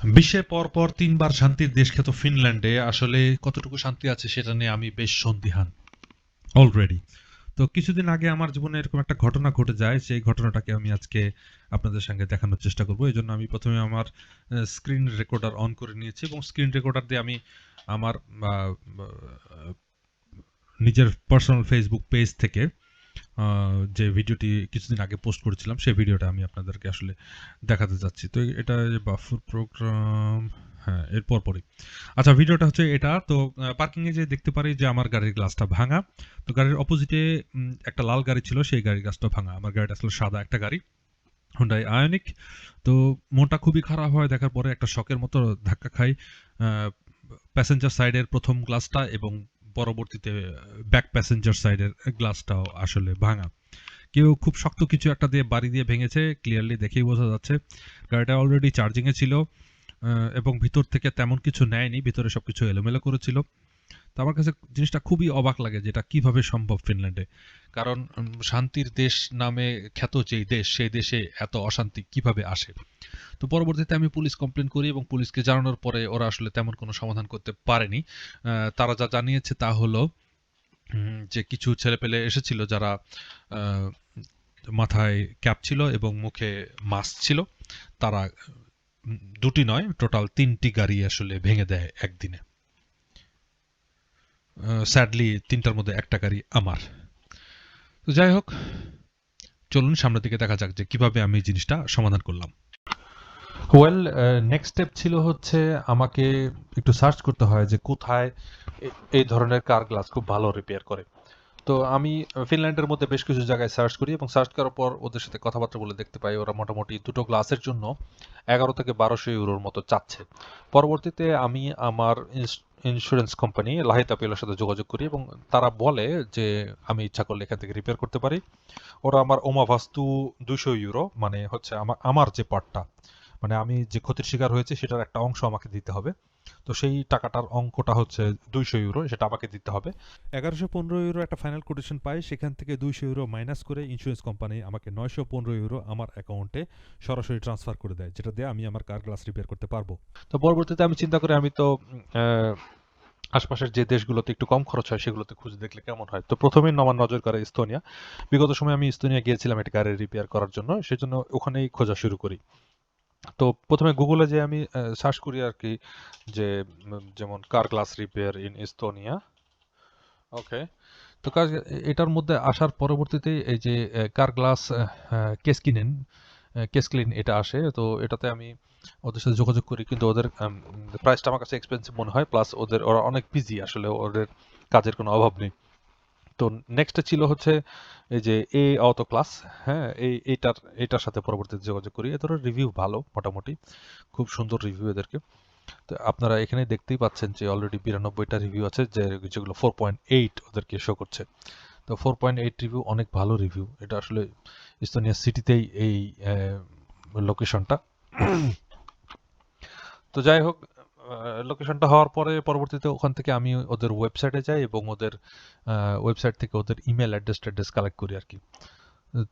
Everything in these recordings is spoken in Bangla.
বিশ্বে পরপর ৩ বার শান্তির দেশখ্যাত ফিনল্যান্ডে আসলে কতটুকু শান্তি আছে সেটা নিয়ে আমি বেশ সন্দিহান অলরেডি। তো কিছুদিন আগে আমার জীবনে এরকম একটা ঘটনা ঘটে যায়, সেই ঘটনাটাকে আমি আজকে আপনাদের সঙ্গে দেখানোর চেষ্টা করব। এজন্য আমি প্রথমে আমার স্ক্রিন রেকর্ডার অন করে নিয়েছি এবং স্ক্রিন রেকর্ডার দিয়ে আমি আমার আ আ নিজের পার্সোনাল ফেসবুক পেজ থেকে যে ভিডিওটি কিছুদিন আগে পোস্ট করেছিলাম সেই ভিডিওটা আমি আপনাদেরকে আসলে দেখাতে যাচ্ছি। তো এটা বাফুর প্রোগ্রাম, হ্যাঁ, এর পরপরই। আচ্ছা, ভিডিওটা হচ্ছে এটা। তো পার্কিং এ যেয়ে দেখতে পারি যে আমার গাড়ির গ্লাসটা ভাঙা। তো গাড়ির অপোজিটে একটা লাল গাড়ি ছিল, সেই গাড়ির গ্লাসটা ভাঙা। আমার গাড়িটা আসলে সাদা একটা গাড়ি, Hyundai Ioniq। তো মনটা খুবই খারাপ হয় দেখার পরে, একটা শকের মতো ধাক্কা খাই। আ প্যাসেঞ্জার সাইডের ১ম গ্লাসটা এবং পরবর্তীতে ব্যাক প্যাসেঞ্জার সাইডের গ্লাসটাও আসলে ভাঙা। কেউ খুব শক্ত কিছু একটা দিয়ে বাড়ি দিয়ে ভেঙেছে, ক্লিয়ারলি দেখেই বোঝা যাচ্ছে। গাড়িটা অলরেডি চার্জিং এ ছিল এবং ভিতর থেকে তেমন কিছু নেয়নি, ভিতরে সবকিছু এলোমেলো করেছিল। তো আমার কাছে জিনিসটা খুবই অবাক লাগে যে এটা কিভাবে সম্ভব ফিনল্যান্ডে। কারণ শান্তির দেশ নামে খ্যাত যেই দেশ, সেই দেশে এত অশান্তি কিভাবে আসে? তো পরবর্তীতে আমি পুলিশ কমপ্লেন করি এবং পুলিশকে জানানোর পরে ওরা আসলে তেমন কোনো সমাধান করতে পারেনি। তারা যা জানিয়েছে তা হলো যে কিছু ছেলেপেলে এসেছিল যারা আহ, মাথায় ক্যাপ ছিল এবং মুখে মাস্ক ছিল। তারা দুটি নয়, টোটাল ৩টি গাড়ি আসলে ভেঙে দেয় একদিনে। স্যাডলি ৩টার মধ্যে একটা গাড়ি আমার। তো যাই হোক, চলুন সামনের দিকে দেখা যাক যে কিভাবে আমি এই জিনিসটা সমাধান করলাম। ওয়েল, নেক্সট স্টেপ ছিল হচ্ছে আমাকে একটু সার্চ করতে হয় যে কোথায় এই ধরনের কার গ্লাস খুব ভালো রিপেয়ার করে। তো আমি ফিনল্যান্ডের মধ্যে বেশ কিছু জায়গায় সার্চ করি এবং সার্চ করার পর ওদের সাথে কথাবার্তা বলে দেখতে পাই ওরা মোটামুটি দুটো গ্লাসের জন্য ১১ থেকে ১২০০ ইউরোর মতো চাচ্ছে। পরবর্তীতে আমি আমার ইন্স্যুরেন্স কোম্পানি লাহিত আপিলের সাথে যোগাযোগ করি এবং তারা বলে যে আমি ইচ্ছা করলে এখান থেকে রিপেয়ার করতে পারি। ওরা আমার ওমা ভাস্তু ২০০ ইউরো, মানে হচ্ছে আমার আমার যে পার্টটা, মানে আমি যে ক্ষতির শিকার হয়েছে সেটার একটা অংশ আমাকে দিতে হবে। তো সেই টাকাটার অঙ্কটা হচ্ছে ২০০ ইউরো, সেটা আমাকে দিতে হবে। ১১১৫ ইউরো একটা ফাইনাল কোটেশন পাই, সেখান থেকে ২০০ ইউরো মাইনাস করে ইন্স্যুরেন্স কোম্পানি আমাকে ৯১৫ ইউরো আমার অ্যাকাউন্টে সরাসরি ট্রান্সফার করে দেয়, যেটা দিয়ে আমি আমার কার গ্লাস রিপেয়ার করতে পারবো। তো পরবর্তীতে আমি চিন্তা করি আমি তো আশপাশের যে দেশগুলোতে একটু কম খরচ হয় সেগুলোতে খুঁজে দেখলে কেমন হয়। তো প্রথমেই আমার নজর কাড়ে ইস্তোনিয়া। বিগত সময়ে আমি ইস্তোনিয়া গিয়েছিলাম একটা গাড়ি রিপেয়ার করার জন্য, সেজন্য ওখানেই খোঁজা শুরু করি। তো প্রথমে গুগলে যে আমি সার্চ করি আর কি, যে যেমন কার গ্লাস রিপেয়ার ইন ইস্তোনিয়া। ওকে। তো এটার মধ্যে আসার পরবর্তীতে এই যে কার গ্লাস কেসকিনেন কেসক্লিন এটা আসে। তো এটাতে আমি ওদের সাথে যোগাযোগ করি, কিন্তু ওদের প্রাইসটা আমার কাছে এক্সপেন্সিভ মনে হয়, প্লাস ওরা অনেক বিজি, আসলে ওদের কাজের কোনো অভাব নেই। তো নেক্সটে ছিল হচ্ছে এই যে অটো ক্লাস। হ্যাঁ, এইটার সাথে পরবর্তীতে যোগাযোগ করি। এদের রিভিউ ভালো মোটামুটি, খুব সুন্দর রিভিউ এদেরকে। তো আপনারা এখানে দেখতেই পাচ্ছেন যে অলরেডি ৯২টা রিভিউ আছে, যেগুলো 4.8 ওদেরকে শো করছে। তো 4.8 রিভিউ অনেক ভালো রিভিউ। এটা আসলে ইস্তোনিয়া সিটিতেই এই লোকেশনটা। তো যাই হোক, লোকেশনটা হওয়ার পরে পরবর্তীতে ওখান থেকে আমি ওদের ওয়েবসাইটে যাই এবং ওদের ওয়েবসাইট থেকে ওদের ইমেল অ্যাড্রেস কালেক্ট করি আর কি।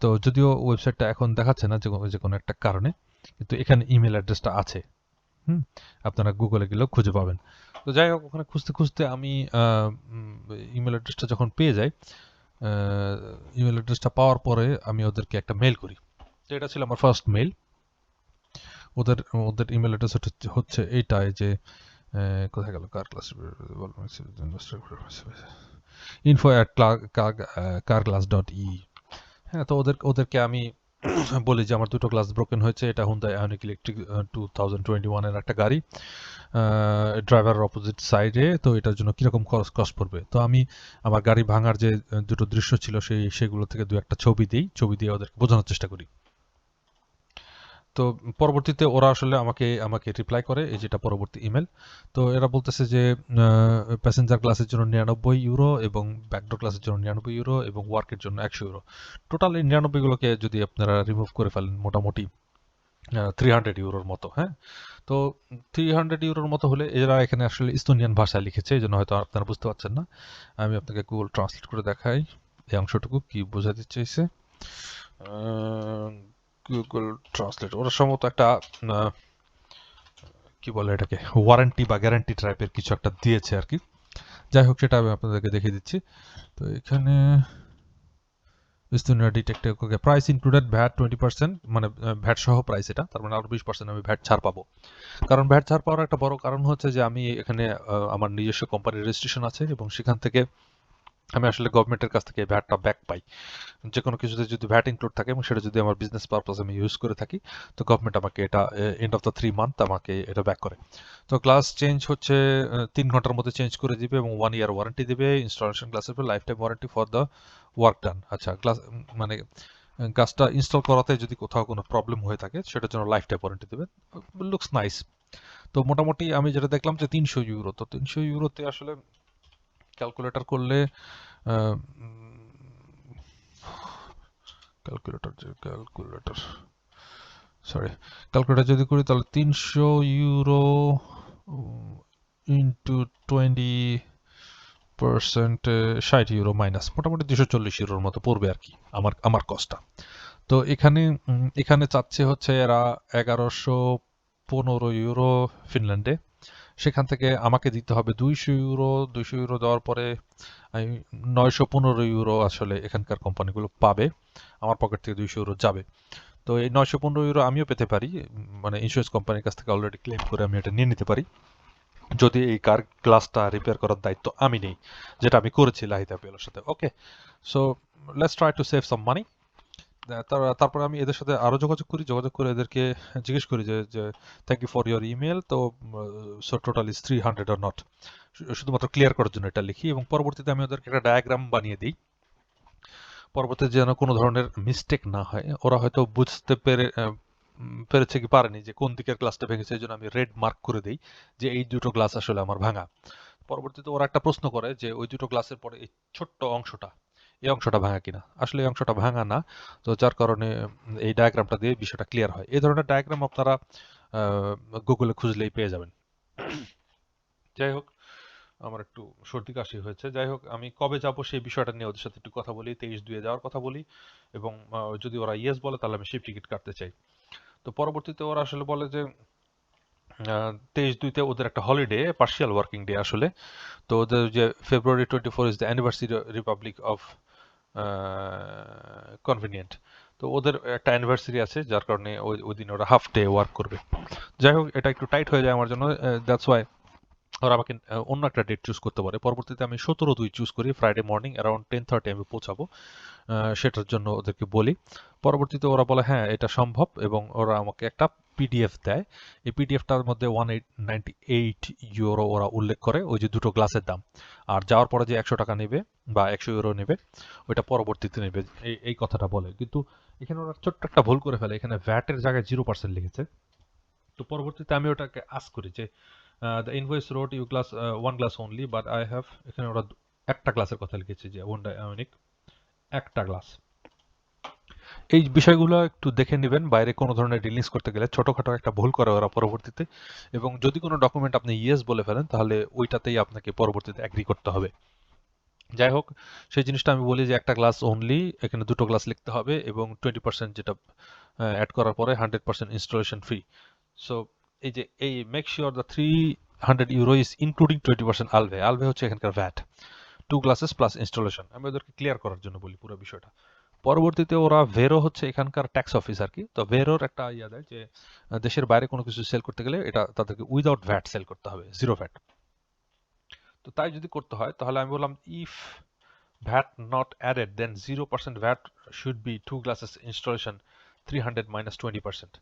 তো যদিও ওয়েবসাইটটা এখন দেখাচ্ছে না যে কোনো একটা কারণে, কিন্তু এখানে ইমেল অ্যাড্রেসটা আছে। হুম, আপনারা গুগলে গেলেও খুঁজে পাবেন। তো যাই হোক, ওখানে খুঁজতে খুঁজতে আমি ইমেল অ্যাড্রেসটা যখন পেয়ে যাই, ইমেল অ্যাড্রেসটা পাওয়ার পরে আমি ওদেরকে একটা মেল করি। তো এটা ছিল আমার ফার্স্ট মেল। ওদের ওদের ইমেল অ্যাড্রেস হচ্ছে এইটাই যে কোথায় গেল কার ক্লাস, info@carglass.e। হ্যাঁ, তো ওদেরকে আমি বলি যে আমার দুটো গ্লাস ব্রোকেন হয়েছে, এটা হুন্দাই আইনিক ইলেকট্রিক 2021 এর একটা গাড়ি, ড্রাইভারের অপোজিট সাইডে। তো এটার জন্য কিরকম খরচ কস্ট পড়বে। তো আমি আমার গাড়ি ভাঙার যে দুটো দৃশ্য ছিল সেগুলো থেকে দু একটা ছবি দিয়ে ওদেরকে বোঝানোর চেষ্টা করি। তো পরবর্তীতে ওরা আসলে আমাকে আমাকে রিপ্লাই করে, এই যেটা পরবর্তী ইমেল। তো এরা বলতেছে যে প্যাসেঞ্জার ক্লাসের জন্য ৯৯ ইউরো এবং ব্যাকডোর ক্লাসের জন্য ৯৯ ইউরো এবং ওয়ার্কের জন্য ১০০ ইউরো। টোটাল এই ৯৯ গুলোকে যদি আপনারা রিমুভ করে ফেলেন, মোটামুটি ৩০০ ইউরোর মতো। হ্যাঁ, তো ৩০০ ইউরোর মতো হলে এরা এখানে আসলে ইস্তোনিয়ান ভাষায় লিখেছে, এই জন্য হয়তো আপনারা বুঝতে পারছেন না। আমি আপনাকে গুগল ট্রান্সলেট করে দেখাই এই অংশটুকু কি বোঝাতে চাইছে। গুগল ট্রান্সলেট ওরা সম্ভবত একটা কি বলে এটাকে, ওয়ারেন্টি বা গ্যারান্টি টাইপের কিছু একটা দিয়েছে আর কি। যাই হোক, সেটা আমি আপনাদেরকে দেখিয়ে দিচ্ছি। তো এখানে ডিটেক্টে প্রাইস ইনক্লুডেড ভ্যাট 20%, মানে ভ্যাট সহ প্রাইস এটা, তার মানে আরো 20% আমি ভ্যাট ছাড় পাবো। কারণ ভ্যাট ছাড় পাওয়ার একটা বড় কারণ হচ্ছে যে আমি এখানে আমার নিজস্ব কোম্পানির রেজিস্ট্রেশন আছে এবং সেখান থেকে আমি আসলে গভর্নমেন্টের কাছ থেকে ভ্যাটটা ব্যাক পাই। যে কোনো কিছুতে যদি ভ্যাট ইনক্লুড থাকে এবং সেটা যদি আমার বিজনেস পারপাস আমি ইউজ করে থাকি, তো গভর্নমেন্ট আমাকে এটা এন্ড অফ দ্য 3 মান্থ আমাকে এটা ব্যাক করে। তো গ্লাস চেঞ্জ হচ্ছে 3 ঘন্টার মধ্যে চেঞ্জ করে দিবে এবং 1 ইয়ার ওয়ারেন্টি দিবে। ইনস্টলেশন গ্লাসের উপর life time warranty for the work done. আচ্ছা, গ্লাস মানে গ্লাসটা ইনস্টল করাতে যদি কোথাও কোনো প্রবলেম হয়ে থাকে সেটার জন্য লাইফ টাইম ওয়ারেন্টি দেবে। Looks nice. তো মোটামুটি আমি যেটা দেখলাম যে 300 ইউরো। তো 300 ইউরোতে আসলে ক্যালকুলেটর করলে ক্যালকুলেটর যদি করি তাহলে 300 ইউরো ইন্টু 20%, 60 ইউরো মাইনাস মোটামুটি 240 ইউরোর মতো পড়বে আর কি আমার কস্টটা। তো এখানে চাচ্ছে হচ্ছে এরা 1115 ইউরো ফিনল্যান্ডে। সেখান থেকে আমাকে দিতে হবে 200 ইউরো। 200 ইউরো দেওয়ার পরে আমি 915 ইউরো আসলে এখানকার কোম্পানিগুলো পাবে, আমার পকেট থেকে 200 ইউরো যাবে। তো এই 915 ইউরো আমিও পেতে পারি, মানে ইন্স্যুরেন্স কোম্পানির কাছ থেকে অলরেডি ক্লেম করে আমি এটা নিয়ে নিতে পারি, যদি এই কার গ্লাসটা রিপেয়ার করার দায়িত্ব আমি নেই, যেটা আমি করেছি লাহিদ আপিয়ালের সাথে। Okay, so let's try to save some money. তারপরে আমি এদের সাথে আরও যোগাযোগ করে এদেরকে জিজ্ঞেস করি যে thank you for your email. তো so total is 300 or not, শুধুমাত্র ক্লিয়ার করার জন্য এটা লিখি এবং পরবর্তীতে আমি ওদেরকে একটা ডায়াগ্রাম বানিয়ে দিই, পরবর্তীতে যেন কোনো ধরনের মিস্টেক না হয়। ওরা হয়তো বুঝতে পেরেছে কি পারেনি যে কোন দিকের গ্লাসটা ভেঙেছে, এই জন্য আমি রেড মার্ক করে দিই যে এই দুটো গ্লাস আসলে আমার ভাঙা। পরবর্তীতে ওরা একটা প্রশ্ন করে যে ওই দুটো গ্লাসের পরে এই ছোট্ট অংশটা, এই অংশটা ভাঙা কিনা। আসলে এই অংশটা ভাঙা না, তো যার কারণে এই ডায়াগ্রামটা দিয়ে বিষয়টা ক্লিয়ার হয়। এই ধরনের ডায়াগ্রাম আপনারা গুগলে খুঁজলেই পেয়ে যাবেন। যাই হোক, আমার একটু সর্দি কাশি হয়েছে। যাই হোক, আমি কবে যাব সেই বিষয়টা নিয়ে ওদের সাথে একটু কথা বলি, 23/2 যাওয়ার কথা বলি এবং যদি ওরা ইয়েস বলে তাহলে আমি শিপ টিকিট কাটতে চাই। তো পরবর্তীতে ওরা আসলে বলে যে 23/2-তে ওদের একটা হলিডে, পার্শিয়াল ওয়ার্কিং ডে আসলে। তো ওদের যে February 24 is the anniversary Republic of convenient. তো ওদের একটা অ্যানিভার্সারি আছে, যার কারণে ওই দিন ওরা হাফ ডে ওয়ার্ক করবে। যাই হোক, এটা একটু টাইট হয়ে যায় আমার জন্য, দ্যাটস ওয়াই ওরা আমাকে অন্য একটা ডেট চুজ করতে পারে। পরবর্তীতে আমি 17/2 চুজ করি, ফ্রাইডে মর্নিং অ্যারাউন্ড 10:30 আমি পৌঁছাবো, সেটার জন্য ওদেরকে বলি। পরবর্তীতে ওরা বলে হ্যাঁ এটা সম্ভব এবং ওরা আমাকে একটা পিডিএফ দেয়। এই পিডিএফটার মধ্যে 198 ইউরো ওরা উল্লেখ করে, ওই যে দুটো গ্লাসের দাম। আর যাওয়ার পরে যে 100 টাকা নেবে বা 100 ইউরো নেবে ওইটা পরবর্তীতে নেবে, এই কথাটা বলে। কিন্তু এখানে ওরা ছোট্ট একটা ভুল করে ফেলে, এখানে ভ্যাটের জায়গায় 0% লিখেছে। তো পরবর্তীতে আমি ওটাকে আস্ক করি যে the invoice road you glass 1 glass only, but I have, এখানে ওরা একটা গ্লাসের কথা লিখেছে যে হোন্ডা ইউনিক একটা গ্লাস। এই বিষয়গুলো একটু দেখে নেবেন, বাইরে কোনো ধরনের রিলিজ করতে গেলে ছোটোখাটো একটা ভুল করে ওরা পরবর্তীতে, এবং যদি কোনো ডকুমেন্ট আপনি ইয়েস বলে ফেলেন তাহলে ওইটাতেই আপনাকে পরবর্তীতে অ্যাগ্রি করতে হবে। যাই হোক, সেই জিনিসটা আমি বলি যে একটা গ্লাস অনলি, এখানে দুটো গ্লাস লিখতে হবে এবং 20% যেটা অ্যাড করার পরে 100% ইনস্টলেশন ফ্রি। সো এই যে এই make sure the 300 euro is including 20% আলভে হচ্ছে এখানকার ভ্যাট, 2 গ্লাসেস প্লাস ইনস্টলেশন। আমি ওদেরকে ক্লিয়ার করার জন্য বলি পুরো বিষয়টা। পরবর্তীতে ওরা ভেরো হচ্ছে এখানকার ট্যাক্স অফিস আর কি। তো ভেরোর একটা ইয়া দেয় যে দেশের বাইরে কোনো কিছু সেল করতে গেলে এটা তাদেরকে উইদাউট ভ্যাট সেল করতে হবে, জিরো ভ্যাট। তো তাই যদি করতে হয় তাহলে আমি বললাম if VAT not added then 0% VAT should be 2 glasses installation 300 minus 20%।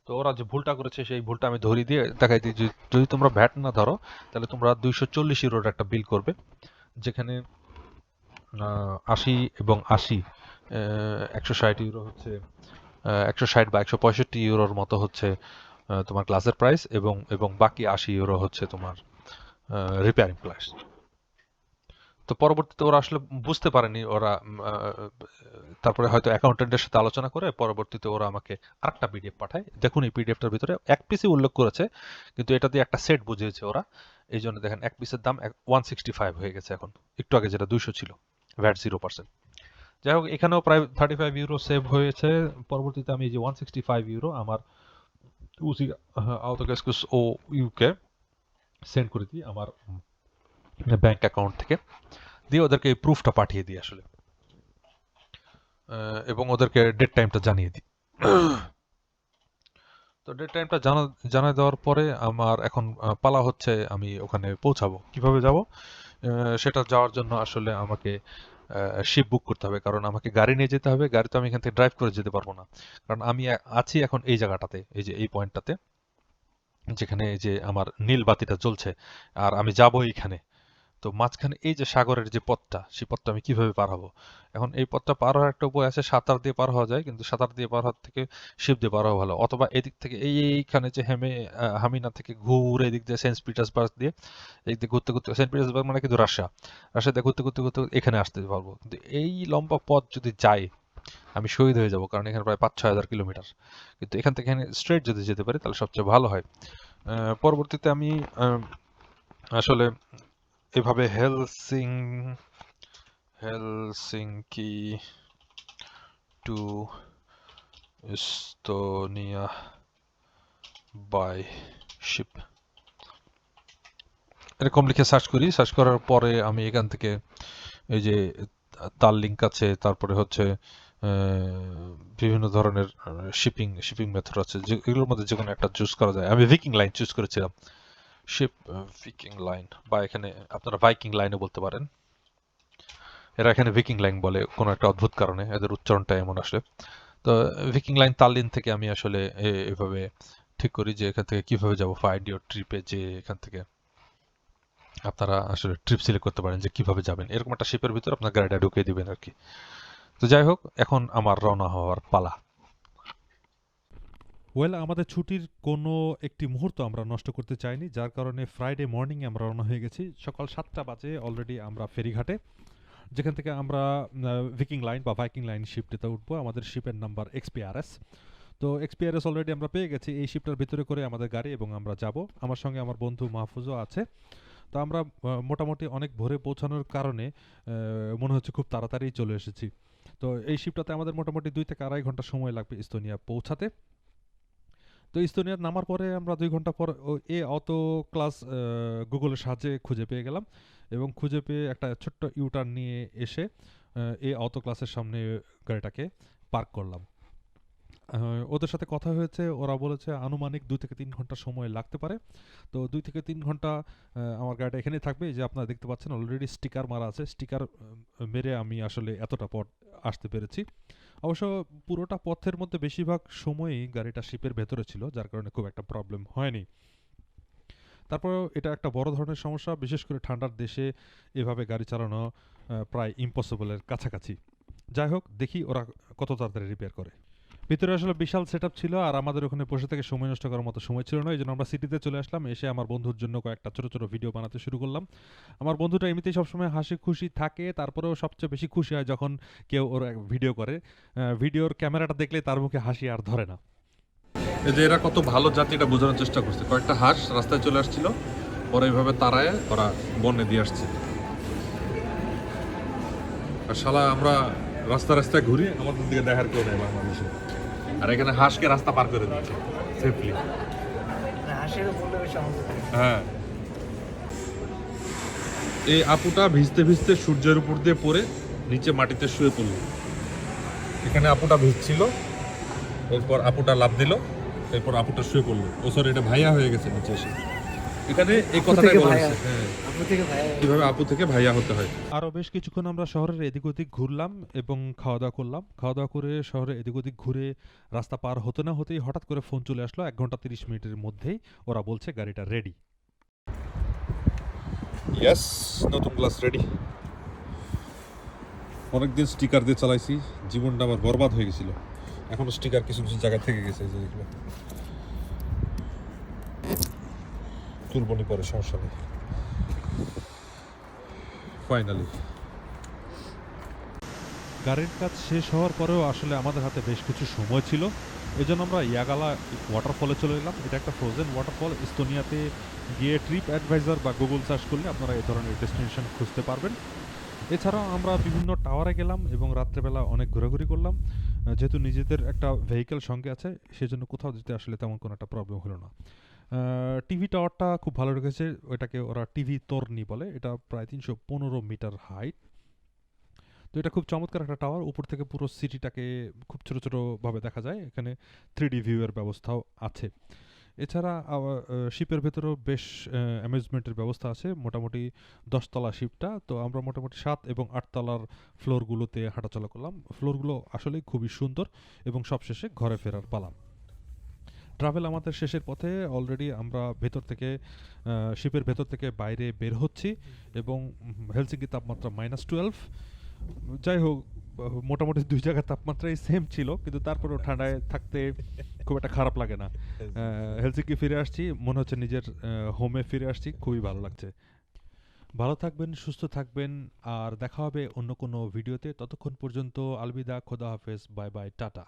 তো ওরা যে ভুলটা করেছে সেই ভুলটা আমি ধরিয়ে দিয়ে দেখাই দিই, যদি তোমরা ভ্যাট না ধরো তাহলে তোমরা 240 ইউরোর একটা বিল করবে, যেখানে 80 এবং 80, 160 ইউরো হচ্ছে 160 বা 165 ইউরোর মতো হচ্ছে তোমার গ্লাসের প্রাইস এবং বাকি 80 ইউরো হচ্ছে তোমার রিপেয়ারিং প্রাইস। তো পরবর্তীতে ওরা আসলে বুঝতে পারেনি ওরা, তারপরে হয়তো অ্যাকাউন্টেন্টের সাথে আলোচনা করে পরবর্তীতে ওরা আমাকে আরেকটা পিডিএফ পাঠায়। দেখুন এই পিডিএফটার ভিতরে এক পিসই উল্লেখ করেছে, কিন্তু এটা দিয়ে একটা সেট বুঝিয়েছে ওরা, এই জন্য দেখেন এক পিসের দাম 165 হয়ে গেছে এখন, একটু আগে যেটা 200 ছিল, ভ্যাট 0%। যাই হোক, এখানেও প্রায় 35 ইউরো সেভ হয়েছে। পরবর্তীতে আমি এই যে 165 ইউরো আমার উজি আউটোগ্যাসকুস ও ইউকে সেন্ড করে দিই আমার ব্যাংক অ্যাকাউন্ট থেকে, দিয়ে ওদেরকে এই প্রুফটা পাঠিয়ে দিই আসলে, এবং ওদেরকে ডেট টাইমটা জানিয়ে দিই। তো ডেট টাইমটা জানাই দেওয়ার পরে আমার এখন পালা হচ্ছে আমি ওখানে পৌঁছাবো। কিভাবে যাব সেটা যাওয়ার জন্য আসলে আমাকে শিপ বুক করতে হবে, কারণ আমাকে গাড়ি নিয়ে যেতে হবে। গাড়ি তো আমি এখান থেকে ড্রাইভ করে যেতে পারবো না, কারণ আমি আছি এখন এই জায়গাটাতে, এই যে এই পয়েন্টটাতে, যেখানে এই যে আমার নীল বাতিটা জ্বলছে, আর আমি যাবো এইখানে। তো মাঝখানে এই যে সাগরের যে পথটা, সেই পথটা আমি কিভাবে পার হবো? এখন এই পথটা পার হওয়ার একটা উপায় আছে, সাঁতার দিয়ে পার হওয়া যায়, কিন্তু সাঁতার দিয়ে পার হওয়ার থেকে শিপ দিয়ে পার হওয়া ভালো। অথবা এদিক থেকে এইখানে যে হামিনা থেকে ঘুরে এদিক দিয়ে সেন্ট পিটার্সবার্গ দিয়ে, এদিক দিয়ে ঘুরতে ঘুরতে, সেন্ট পিটার্সবার্গ মানে কিন্তু রাশিয়া দিয়ে ঘুরতে ঘুরতে ঘুরতে এখানে আসতে পারবো। কিন্তু এই লম্বা পথ যদি যাই, আমি শহীদ হয়ে যাব, কারণ এখানে প্রায় 5-6 হাজার কিলোমিটার। কিন্তু এখান থেকে এখানে স্ট্রেট যদি যেতে পারি তাহলে সবচেয়ে ভালো হয়। পরবর্তীতে আমি আসলে এভাবে Helsinki to Estonia by ship এরকম লিখে সার্চ করি। সার্চ করার পরে আমি এখান থেকে এই যে তার লিঙ্ক আছে, তারপরে হচ্ছে বিভিন্ন ধরনের শিপিং মেথড আছে, এগুলোর মধ্যে যে কোনো একটা চুজ করা যায়। আমি ভিকিং লাইন চুজ করেছিলাম, শিপ ভিকিং লাইন, বা এখানে আপনারা ভাইকিং লাইনও বলতে পারেন। এরা এখানে ভিকিং লাইন বলে কোনো একটা অদ্ভুত কারণে, এদের উচ্চারণটা এমন আসলে। তো ভিকিং লাইন তাল্লিন থেকে আমি আসলে এভাবে ঠিক করি যে এখান থেকে কিভাবে যাব ফাইন্ড ইউর ট্রিপে, যে এখান থেকে আপনারা আসলে ট্রিপ সিলেক্ট করতে পারেন যে কিভাবে যাবেন। এরকম একটা শিপের ভিতরে আপনার গাড়িটা ঢুকিয়ে দিবেন আর কি। তো যাই হোক, এখন আমার রওনা হওয়ার পালা। আমাদের ছুটির কোনো একটি মুহূর্ত আমরা নষ্ট করতে চাইনি, যার কারণে ফ্রাইডে মর্নিং আমরা রওনা হয়ে গেছি। সকাল 7টা বাজে অলরেডি আমরা ফেরিঘাটে, যেখান থেকে আমরা ভিকিং লাইন বা ভাইকিং লাইন শিপটিতে উঠবো। আমাদের শিপের নাম্বার এক্সপিআরএস। তো এক্সপিআরএস অলরেডি আমরা পেয়ে গেছি। এই শিপটার ভিতরে করে আমাদের গাড়ি এবং আমরা যাব। আমার সঙ্গে আমার বন্ধু মাহফুজও আছে। তো আমরা মোটামুটি অনেক ভোরে পৌঁছানোর কারণে মনে হচ্ছে খুব তাড়াতাড়ি চলে এসেছি। তো এই শিপটাতে আমাদের মোটামুটি 2 থেকে 2.5 ঘন্টা সময় লাগবে ইস্তোনিয়া পৌঁছাতে। তো ইস্তোনিয়ার নামার পরে আমরা 2 ঘন্টা পর অটো ক্লাস গুগলের সাহায্যে খুঁজে পেয়ে গেলাম, এবং খুঁজে পেয়ে একটা ছোট্ট ইউটার্ন নিয়ে এসে অটো ক্লাসের সামনে গাড়িটাকে পার্ক করলাম। ওদের সাথে কথা হয়েছে, ওরা বলেছে আনুমানিক 2 থেকে 3 ঘন্টা সময় লাগতে পারে। তো 2 থেকে 3 ঘন্টা আমার গাড়িটা এখানেই থাকবে। এই যে আপনারা দেখতে পাচ্ছেন অলরেডি স্টিকার মারা আছে। স্টিকার মেরে আমি আসলে এতটা পথ আসতে পেরেছি। অবশ্য পুরোটা পথের মধ্যে বেশিরভাগ সময়ই গাড়িটা শিপের ভেতরে ছিল, যার কারণে খুব একটা প্রবলেম হয়নি। তারপরেও এটা একটা বড় ধরনের সমস্যা, বিশেষ করে ঠান্ডার দেশে এভাবে গাড়ি চালানো প্রায় ইম্পসিবলের কাছাকাছি। যাই হোক, দেখি ওরা কত তাড়াতাড়ি রিপেয়ার করে। ভিতরে আসলে বিশাল সেটআপ ছিল, আর আমাদের ওখানে বসে থেকে সময় নষ্ট করার মতো সময় ছিল না। এই জন্য আমরা সিটিতে চলে আসলাম। এসে আমার বন্ধুর জন্য কয়েকটা ছোট ছোট ভিডিও বানাতে শুরু করলাম। আমার বন্ধুটা এমনিতেই সবসময় হাসি খুশি থাকে, তারপরেও সবচেয়ে বেশি খুশি হয় যখন কেউ ওর ভিডিও করে। ভিডিওর ক্যামেরাটা দেখলে তার মুখে হাসি আর ধরে না। এই যে এরা কত ভালো জাতি, এটা বোঝানোর চেষ্টা করছে। কয়েকটা হাঁস রাস্তায় চলে আসছিল, পরে এইভাবে তারায় ওরা বনে দিয়ে আসছে। আর শালা আমরা রাস্তায় ঘুরি, আমাদের দিকে দেখার কেউ নেই বাংলাদেশে, আর এখানে হাঁসকে রাস্তা পার করে দিচ্ছে সেফলি। হ্যাঁ, এই আপুটা ভিজতে ভিজতে সূর্যের উপর দিয়ে পড়ে নিচে মাটিতে শুয়ে পড়ল। এখানে আপুটা ভিজছিল, এরপর আপুটা লাফ দিল, এরপর আপুটা শুয়ে পড়লো। ও সরি, এটা ভাইয়া হয়ে গেছে নিচে এসে। এখানে এই কথাটাই বলা হয়েছে, কিভাবে আপু থেকে ভাইয়া হতে হয়। আরও বেশ কিছুক্ষণ আমরা শহরের এদিক ওদিক ঘুরলাম এবং খাওয়া দাওয়া করলাম। খাওয়া দাওয়া করে শহরে এদিক ওদিক ঘুরে রাস্তা পার হতে না হতেই হঠাৎ করে ফোন চলে আসলো। 1 ঘন্টা 30 মিনিটের মধ্যেই ওরা বলছে গাড়িটা রেডি। ইয়েস, নতুন ক্লাস রেডি। অনেকদিন স্টিকার দিয়ে চালাইছি, জীবনটা আমার বরবাদ হয়ে গেছিল। এখনো স্টিকার কিছু কিছু জায়গা থেকে গেছে, এই যে দেখলো। তুলবনি পরে, সমস্যা নেই। ফাইনালি গাড়ির কাজ শেষ হওয়ার পরেও আসলে আমাদের হাতে বেশ কিছু সময় ছিল। এজন্য আমরা ইয়াগালা ওয়াটারফলে চলে এলাম। এটা একটা ফ্রোজেন ওয়াটারফল। ইস্তোনিয়াতে গিয়ে ট্রিপ অ্যাডভাইজার বা গুগল সার্চ করলে আপনারা এই ধরনের ডেস্টিনেশন খুঁজতে পারবেন। এছাড়াও আমরা বিভিন্ন টাওয়ারে গেলাম এবং রাত্রেবেলা অনেক ঘোরাঘুরি করলাম। যেহেতু নিজেদের একটা ভেহিকেল সঙ্গে আছে, সেজন্য কোথাও যেতে আসলে তেমন কোনো একটা প্রবলেম হলো না। টিভি টাওয়ারটা খুব ভালো রেখেছে, ওটাকে ওরা টিভি তরনি বলে। এটা প্রায় 315 মিটার হাইট। তো এটা খুব চমৎকার একটা টাওয়ার, উপর থেকে পুরো সিটিটাকে খুব ছোট ছোট ভাবে দেখা যায়। এখানে 3D ভিউ এর ব্যবস্থাও আছে। এছাড়া শিপের ভেতরেও বেশ অ্যামিউজমেন্টের ব্যবস্থা আছে। মোটামুটি 10 তলা শিপটা, তো আমরা মোটামুটি 7 এবং 8 তলার ফ্লোরগুলোতে হাঁটাচলা করলাম। ফ্লোরগুলো আসলেই খুবই সুন্দর এবং সবশেষে ঘরে ফেরার পালা। ট্রাভেল আমাদের শেষের পথে। অলরেডি আমরা ভেতর থেকে শিপের ভেতর থেকে বাইরে বের হচ্ছি এবং হেলসিঙ্কি তাপমাত্রা -12। যাই হোক, মোটামুটি দুই জায়গার তাপমাত্রাই সেম ছিল, কিন্তু তারপরেও ঠান্ডায় থাকতে খুব একটা খারাপ লাগে না। হেলসিঙ্কি ফিরে আসছি, মনে হচ্ছে নিজের হোমে ফিরে আসছি, খুবই ভালো লাগছে। ভালো থাকবেন, সুস্থ থাকবেন, আর দেখা হবে অন্য কোনো ভিডিওতে। ততক্ষণ পর্যন্ত আলবিদা, খোদা হাফেজ, বাই বাই, টাটা।